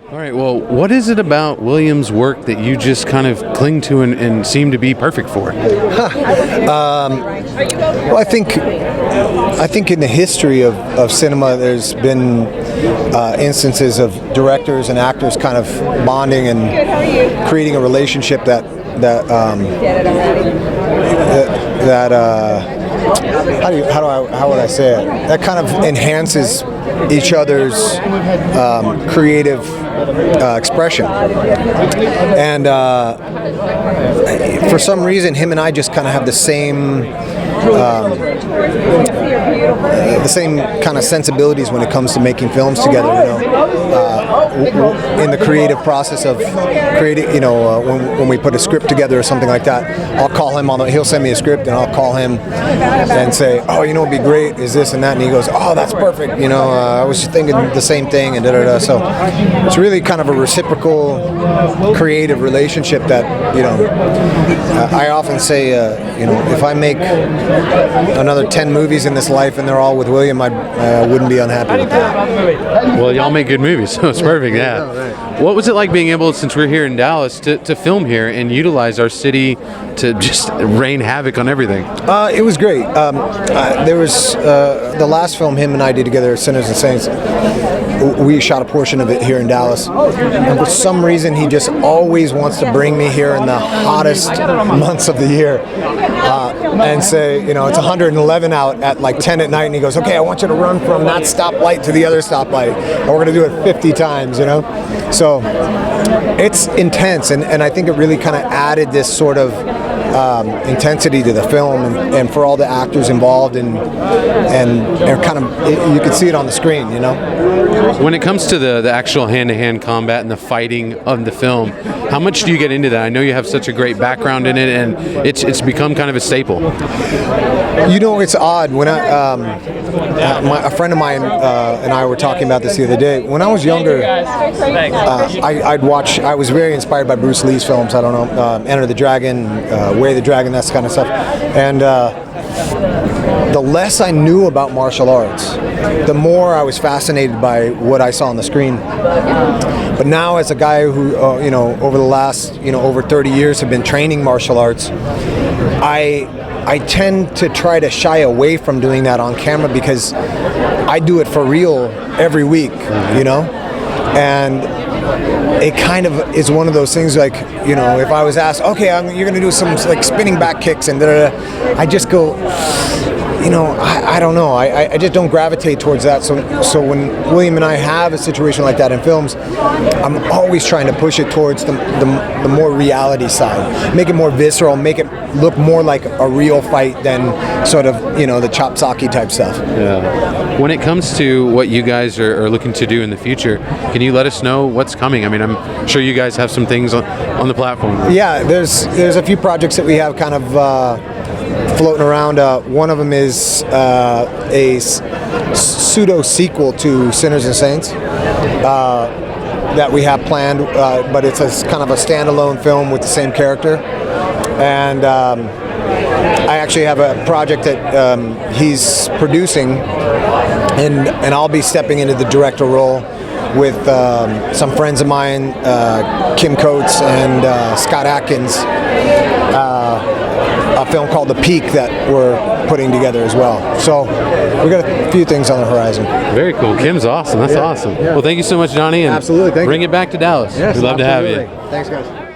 All right, well, what is it about William's work that you just kind of cling to and seem to be perfect for? Well, I think in the history of cinema, there's been instances of directors and actors kind of bonding and creating a relationship that how would I say it? That kind of enhances each other's creative expression. And for some reason, him and I just kind of have the same kind of sensibilities when it comes to making films together. In the creative process of creating, when we put a script together or something like that, I'll call him he'll send me a script and I'll call him and say, oh, it'd be great, is this and that, and he goes, oh, that's perfect, I was thinking the same thing, and da-da-da. So it's really kind of a reciprocal creative relationship that, I often say, if I make another 10 movies in this life and they're all with William, I wouldn't be unhappy with that. Well, y'all make good movies, so it's perfect, yeah. What was it like being able, since we're here in Dallas, to film here and utilize our city to just rain havoc on everything? It was great. There was the last film him and I did together, Sinners and Saints. We shot a portion of it here in Dallas, and for some reason he just always wants to bring me here in the hottest months of the year and say, it's 111 out at like 10 at night, and he goes, okay, I want you to run from that stoplight to the other stoplight, and we're going to do it 50 times, So it's intense, and I think it really kind of added this sort of intensity to the film, and for all the actors involved, and kind of you could see it on the screen. When it comes to the actual hand-to-hand combat and the fighting of the film, how much do you get into that? I know you have such a great background in it, and it's become kind of a staple. It's odd. When a friend of mine and I were talking about this the other day. When I was younger, I'd watch. I was very inspired by Bruce Lee's films. I don't know, Enter the Dragon, Way of the Dragon, that kind of stuff. And the less I knew about martial arts, the more I was fascinated by what I saw on the screen. But now, as a guy who, over the last, over 30 years have been training martial arts, I tend to try to shy away from doing that on camera because I do it for real every week, and it kind of is one of those things like, if I was asked, okay, you're going to do some like spinning back kicks and I just go, I don't know. I just don't gravitate towards that. So when William and I have a situation like that in films, I'm always trying to push it towards the more reality side, make it more visceral, make it look more like a real fight than sort of the chop-socky type stuff. Yeah. When it comes to what you guys are looking to do in the future, can you let us know what's coming? I mean, I'm sure you guys have some things on the platform. Yeah, there's a few projects that we have kind of floating around. One of them is a pseudo sequel to Sinners and Saints that we have planned, but it's kind of a standalone film with the same character. And I actually have a project that he's producing, and I'll be stepping into the director role with some friends of mine, Kim Coates and Scott Atkins, a film called The Peak that we're putting together as well. So we got a few things on the horizon. Very cool. Kim's awesome. That's awesome. Yeah. Well, thank you so much, Johnny. And absolutely. Bring it back to Dallas. Yes, we'd love to have you. Thanks, guys.